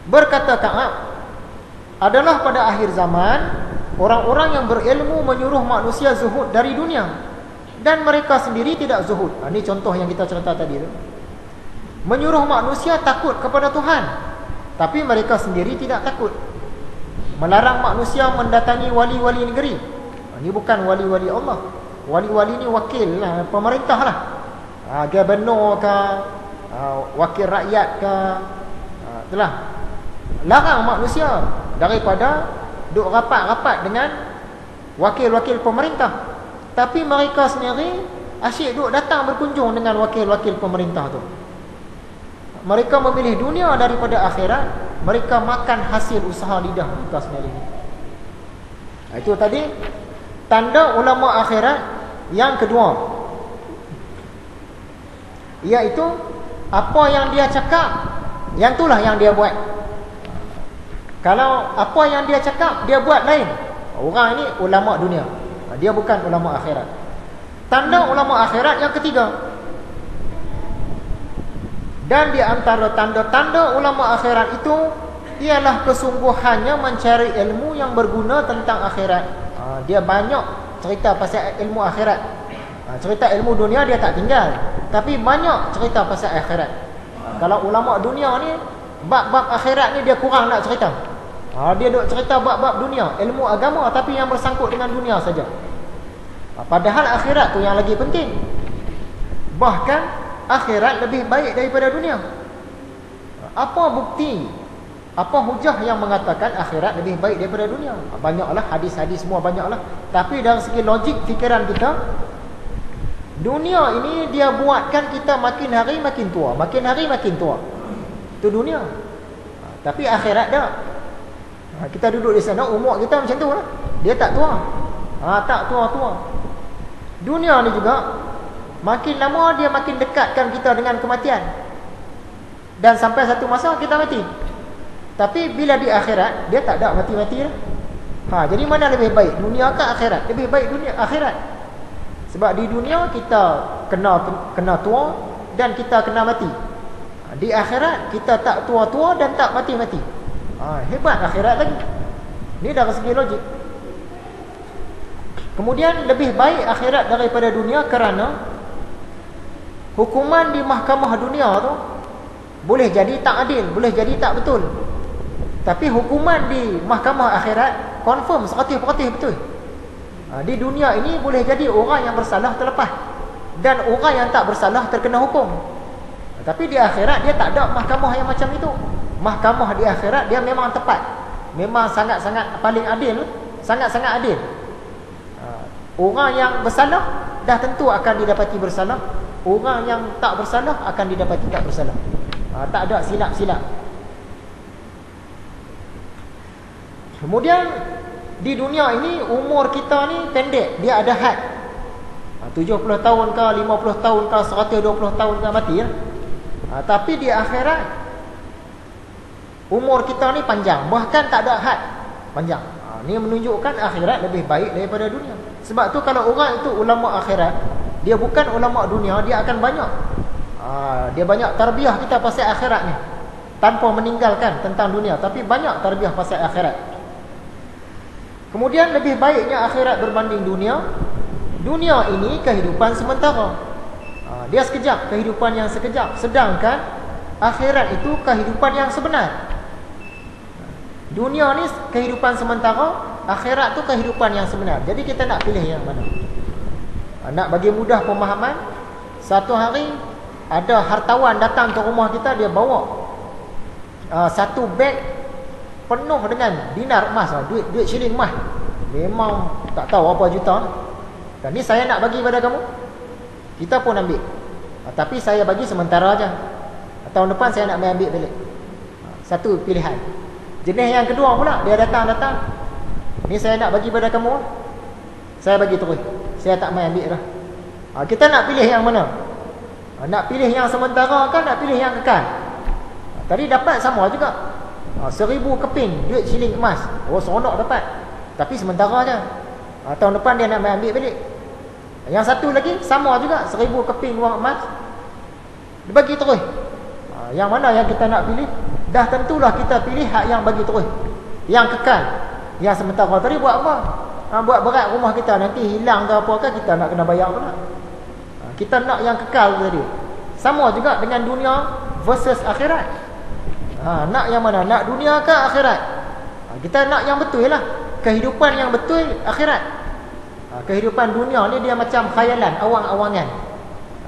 Berkata Ka'ab, adalah pada akhir zaman orang-orang yang berilmu menyuruh manusia zuhud dari dunia, dan mereka sendiri tidak zuhud. Ini contoh yang kita cerita tadi tu. Menyuruh manusia takut kepada Tuhan, tapi mereka sendiri tidak takut. Melarang manusia mendatangi wali-wali negeri. Ini bukan wali-wali Allah. Wali-wali ni wakil lah, pemerintah lah. Gubernur ke, wakil rakyat ke, itulah. Larang manusia daripada duk rapat-rapat dengan wakil-wakil pemerintah. Tapi mereka sendiri asyik duk datang berkunjung dengan wakil-wakil pemerintah tu. Mereka memilih dunia daripada akhirat. Mereka makan hasil usaha lidah mereka sendiri. Itu tadi tanda ulama akhirat yang kedua, iaitu apa yang dia cakap, yang itulah yang dia buat. Kalau apa yang dia cakap dia buat lain, orang ini ulama dunia, dia bukan ulama akhirat. Tanda ulama akhirat yang ketiga, dan di antara tanda-tanda ulama akhirat itu ialah kesungguhannya mencari ilmu yang berguna tentang akhirat. Dia banyak cerita pasal ilmu akhirat. Cerita ilmu dunia dia tak tinggal, tapi banyak cerita pasal akhirat. Kalau ulama dunia ni, bab-bab akhirat ni dia kurang nak cerita. Dia duk cerita bab-bab dunia, ilmu agama, tapi yang bersangkut dengan dunia saja. Padahal akhirat tu yang lagi penting. Bahkan akhirat lebih baik daripada dunia. Apa bukti, apa hujah yang mengatakan akhirat lebih baik daripada dunia? Banyaklah hadis-hadis, semua banyaklah. Tapi dari segi logik fikiran kita, dunia ini dia buatkan kita makin hari makin tua, makin hari makin tua. Itu dunia. Tapi akhirat tak. Kita duduk di sana, umur kita macam tu lah. Dia tak tua. Tak tua-tua. Dunia ni juga makin lama dia makin dekatkan kita dengan kematian. Dan sampai satu masa kita mati. Tapi bila di akhirat dia tak ada mati-mati lah. Jadi mana lebih baik, dunia ke akhirat? Lebih baik dunia, akhirat. Sebab di dunia kita kena tua dan kita kena mati. Di akhirat kita tak tua-tua dan tak mati-mati. Hebat akhirat lagi. Ini dari segi logik. Kemudian lebih baik akhirat daripada dunia kerana hukuman di mahkamah dunia tu boleh jadi tak adil, boleh jadi tak betul. Tapi hukuman di mahkamah akhirat confirm 100% betul. Di dunia ini boleh jadi orang yang bersalah terlepas dan orang yang tak bersalah terkena hukum. Tapi di akhirat dia tak ada mahkamah yang macam itu. Mahkamah di akhirat dia memang tepat, memang sangat-sangat paling adil, sangat-sangat adil. Orang yang bersalah dah tentu akan didapati bersalah, orang yang tak bersalah akan didapati tak bersalah. Tak ada silap-silap. Kemudian di dunia ini umur kita ni pendek, dia ada had. 70 tahun ke, 50 tahun ke, 120 tahun ke mati ya. Tapi di akhirat umur kita ni panjang, bahkan tak ada had, panjang. Ini menunjukkan akhirat lebih baik daripada dunia. Sebab tu kalau orang itu ulama akhirat, dia bukan ulama dunia, dia akan banyak dia banyak tarbiyah kita pasal akhirat ni, tanpa meninggalkan tentang dunia, tapi banyak tarbiyah pasal akhirat. Kemudian lebih baiknya akhirat berbanding dunia. Dunia ini kehidupan sementara, dia sekejap, kehidupan yang sekejap. Sedangkan akhirat itu kehidupan yang sebenar. Dunia ni kehidupan sementara, akhirat tu kehidupan yang sebenar. Jadi kita nak pilih yang mana? Nak bagi mudah pemahaman, satu hari ada hartawan datang ke rumah kita, dia bawa satu beg penuh dengan dinar emas, duit shilling emas. Memang tak tahu apa juta. Dan ni saya nak bagi pada kamu, kita pun ambil. Tapi saya bagi sementara aja. Tahun depan saya nak ambil balik. Satu pilihan. Jenis yang kedua pula, dia datang. Ni saya nak bagi pada kamu, saya bagi terus, saya tak main ambil dah. Kita nak pilih yang mana? Nak pilih yang sementara kan, nak pilih yang kekal? Tadi dapat sama juga, 1000 keping duit shilling emas. Seronok dapat, tapi sementara aja. Tahun depan dia nak main ambil balik. Yang satu lagi sama juga, 1000 keping wang emas, dia bagi terus. Yang mana yang kita nak pilih? dah tentulah kita pilih hak yang bagi terus, yang kekal. Yang sementara tadi buat apa? Buat berat rumah kita, nanti hilang ke apa ke, kita nak kena bayar pula. Kita nak yang kekal tadi. Sama juga dengan dunia versus akhirat. Nak yang mana? Nak dunia ke akhirat? Kita nak yang betul lah. Kehidupan yang betul akhirat. Kehidupan dunia ni dia macam khayalan, awang-awangan.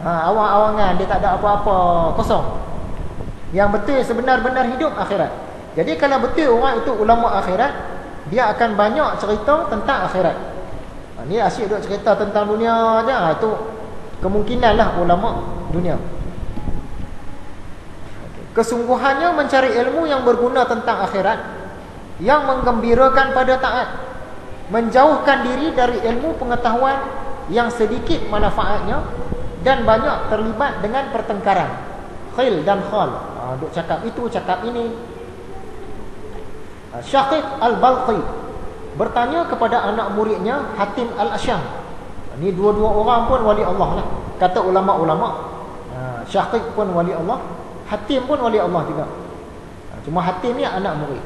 Awang-awangan, dia tak ada apa-apa, kosong. Yang betul sebenar-benar hidup akhirat. Jadi kalau betul orang itu ulama akhirat, dia akan banyak cerita tentang akhirat. Ni asyik duk cerita tentang dunia aja, itu kemungkinan lah ulama dunia. Kesungguhannya mencari ilmu yang berguna tentang akhirat, yang menggembirakan pada taat, menjauhkan diri dari ilmu pengetahuan yang sedikit manfaatnya dan banyak terlibat dengan pertengkaran, khil dan khal. Duk cakap itu, cakap ini. Syaqiq Al-Balqi bertanya kepada anak muridnya Hatim Al-Asyam. Ini dua-dua orang pun wali Allah lah, kata ulama-ulama. Syaqiq pun wali Allah, Hatim pun wali Allah juga. Cuma Hatim ni anak murid.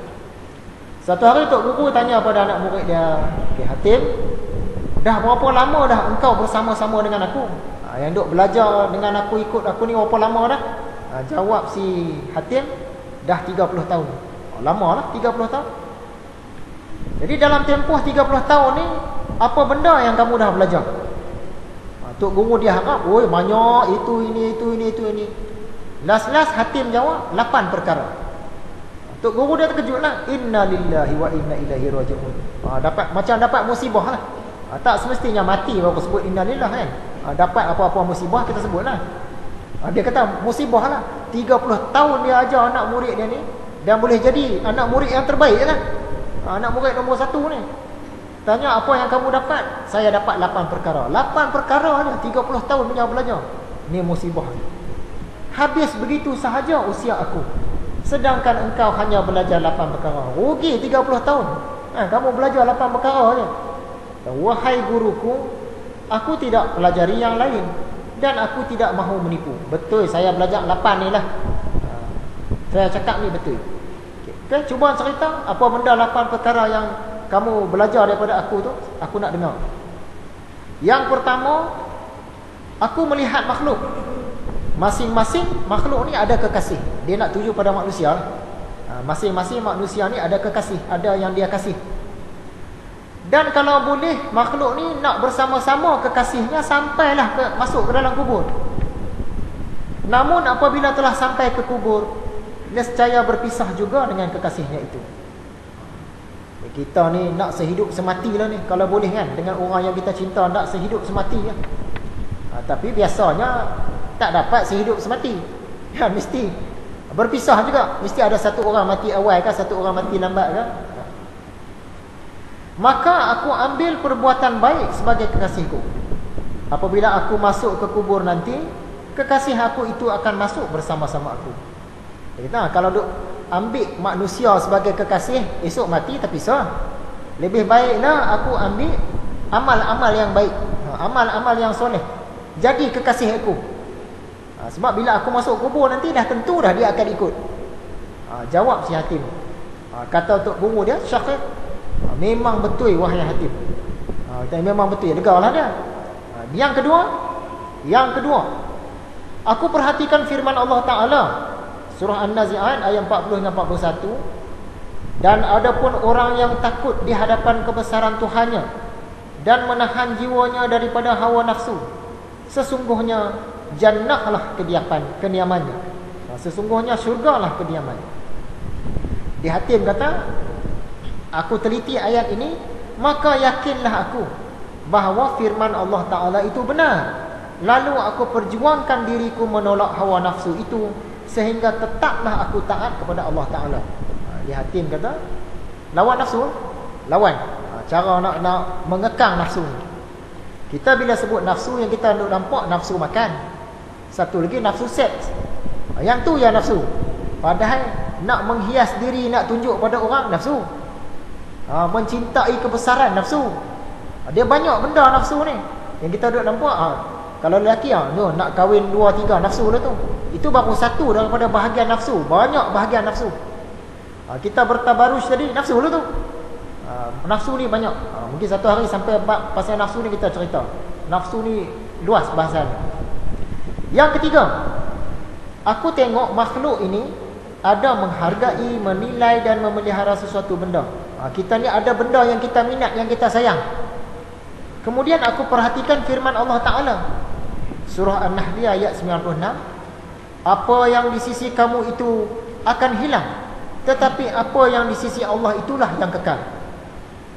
Satu hari Tok Guru tanya pada anak murid dia, "Okay, Hatim, dah berapa lama dah engkau bersama-sama dengan aku? Yang duk belajar dengan aku, ikut aku ni berapa lama dah?" Jawab si Hatim, "Dah 30 tahun." Lama lah, 30 tahun. Jadi dalam tempoh 30 tahun ni, apa benda yang kamu dah belajar? Tok Guru dia harap, "Oi, banyak itu ini." Last Hatim jawab 8 perkara. Tok Guru dia terkejut lah. Inna lillahi wa inna ilaihi raji'un. Macam dapat musibah lah. Tak semestinya mati baru sebut inna lillah kan. Dapat apa-apa musibah kita sebut lah. Dia kata musibah lah. 30 tahun dia ajar anak murid dia ni, dan boleh jadi anak murid yang terbaik lah. Anak murid nombor 1 ni. Tanya, apa yang kamu dapat? Saya dapat 8 perkara. 8 perkara aja, 30 tahun punya belajar. Ni musibah. Habis begitu sahaja usia aku, sedangkan engkau hanya belajar 8 perkara. Rugi 30 tahun. Kamu belajar 8 perkara aja. Wahai guruku, aku tidak pelajari yang lain, dan aku tidak mahu menipu. Betul, saya belajar 8 ni lah. Saya cakap ni betul. Okay, cuba cerita apa benda 8 perkara yang kamu belajar daripada aku tu. Aku nak dengar. Yang pertama, aku melihat makhluk. Masing-masing makhluk ni ada kekasih. Dia nak tuju pada manusia. Masing-masing manusia ni ada kekasih, ada yang dia kasih. Dan kalau boleh, makhluk ni nak bersama-sama kekasihnya sampailah masuk ke dalam kubur. Namun apabila telah sampai ke kubur, nescaya berpisah juga dengan kekasihnya itu. Kita ni nak sehidup semati lah ni, kalau boleh kan, dengan orang yang kita cinta, nak sehidup semati lah. Tapi biasanya tak dapat sehidup semati. Mesti berpisah juga. Mesti ada satu orang mati awal ke, satu orang mati lambat ke. Maka aku ambil perbuatan baik sebagai kekasihku. Apabila aku masuk ke kubur nanti, kekasih aku itu akan masuk bersama-sama aku. Kita kalau duk ambil manusia sebagai kekasih, esok mati terpisah. Lebih baiklah aku ambil amal-amal yang baik, amal-amal yang soleh, jadi kekasih aku. Sebab bila aku masuk kubur nanti, dah tentu dah dia akan ikut. Jawab si Hatim. Kata Tok Guru dia, Syaqiq, memang betul wahai Hatim. Memang betul, legalah dia. Yang kedua, aku perhatikan firman Allah Ta'ala, surah An-Nazi'at ayat 40 dan 41. Dan adapun orang yang takut di hadapan kebesaran Tuhannya dan menahan jiwanya daripada hawa nafsu, sesungguhnya jannahlah kediamannya. Sesungguhnya syurgalah kediamannya. Di Hatim kata, aku teliti ayat ini, maka yakinlah aku bahawa firman Allah Ta'ala itu benar. Lalu aku perjuangkan diriku menolak hawa nafsu itu, sehingga tetaplah aku taat kepada Allah Ta'ala. Di Hatim kata, lawan nafsu, lawan. Cara nak mengekang nafsu. Kita bila sebut nafsu, yang kita nampak nafsu makan. Satu lagi nafsu seks. Yang tu yang nafsu. Padahal nak menghias diri, nak tunjuk pada orang, nafsu. Mencintai kebesaran, nafsu. Dia banyak benda nafsu ni yang kita duk nampak. Kalau lelaki nak kahwin 2-3, nafsu lah tu. Itu baru satu daripada bahagian nafsu. Banyak bahagian nafsu. Kita bertabarus tadi, nafsu dulu tu. Nafsu ni banyak. Mungkin satu hari sampai pasal nafsu ni kita cerita. Nafsu ni luas bahasanya. Yang ketiga, aku tengok makhluk ini ada menghargai, menilai dan memelihara sesuatu benda. Kita ni ada benda yang kita minat, yang kita sayang. Kemudian aku perhatikan firman Allah Ta'ala, surah An-Nahl ayat 96, apa yang di sisi kamu itu akan hilang, tetapi apa yang di sisi Allah itulah yang kekal.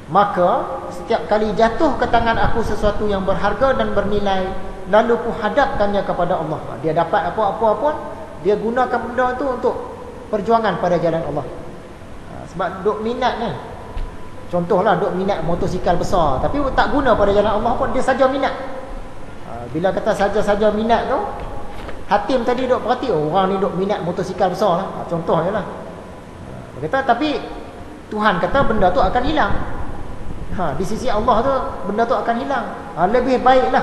Maka setiap kali jatuh ke tangan aku sesuatu yang berharga dan bernilai, lalu ku hadapkannya kepada Allah. Dia dapat apa-apa pun, dia gunakan benda itu untuk perjuangan pada jalan Allah. Sebab duk minat ni, contohlah duk minat motosikal besar, tapi tak guna pada jalan Allah pun, dia saja minat. Bila kata saja-saja minat tu, Hatim tadi duk perhati, orang ni duk minat motosikal besar lah. Contoh je lah. Dia kata, tapi Tuhan kata benda tu akan hilang. Di sisi Allah tu benda tu akan hilang. Lebih baiklah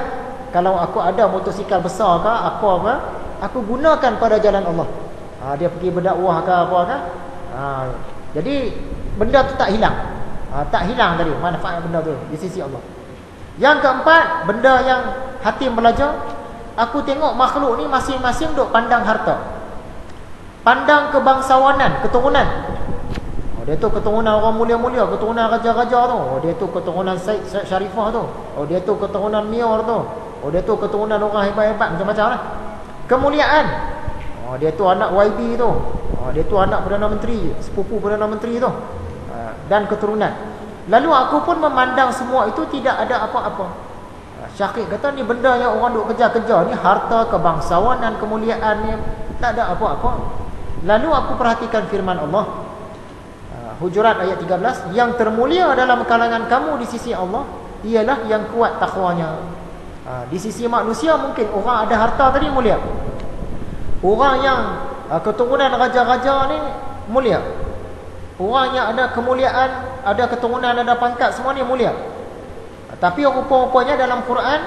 kalau aku ada motosikal besar ke apa ke, aku gunakan pada jalan Allah. Dia pergi berdakwah ke apa ke. Jadi benda tu tak hilang. Tak hilang tadi manfaat benda tu di sisi Allah. Yang keempat, benda yang Hatim belajar, aku tengok makhluk ni masing-masing duk pandang harta, pandang kebangsawanan, keturunan. Dia tu keturunan orang mulia-mulia, keturunan raja-raja tu. Dia tu keturunan Syed Sharifah tu. Dia tu keturunan Mior tu. Dia tu keturunan orang hebat-hebat macam-macam lah. Kemuliaan. Dia tu anak YB tu. Dia tu anak Perdana Menteri, sepupu Perdana Menteri tu. Dan keturunan. Lalu aku pun memandang semua itu tidak ada apa-apa. Syakir kata ni benda yang orang duk kejar-kejar ni, harta, kebangsawanan, kemuliaan ni, tak ada apa-apa. Lalu aku perhatikan firman Allah, Hujurat ayat 13, yang termulia dalam kalangan kamu di sisi Allah ialah yang kuat takwanya. Di sisi manusia mungkin orang ada harta tadi mulia, orang yang keturunan raja-raja ni mulia, orang yang ada kemuliaan, ada keturunan, ada pangkat, semua ni mulia. Tapi rupa-rupanya dalam Quran,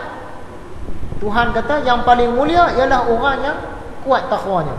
Tuhan kata yang paling mulia ialah orang yang kuat takwanya.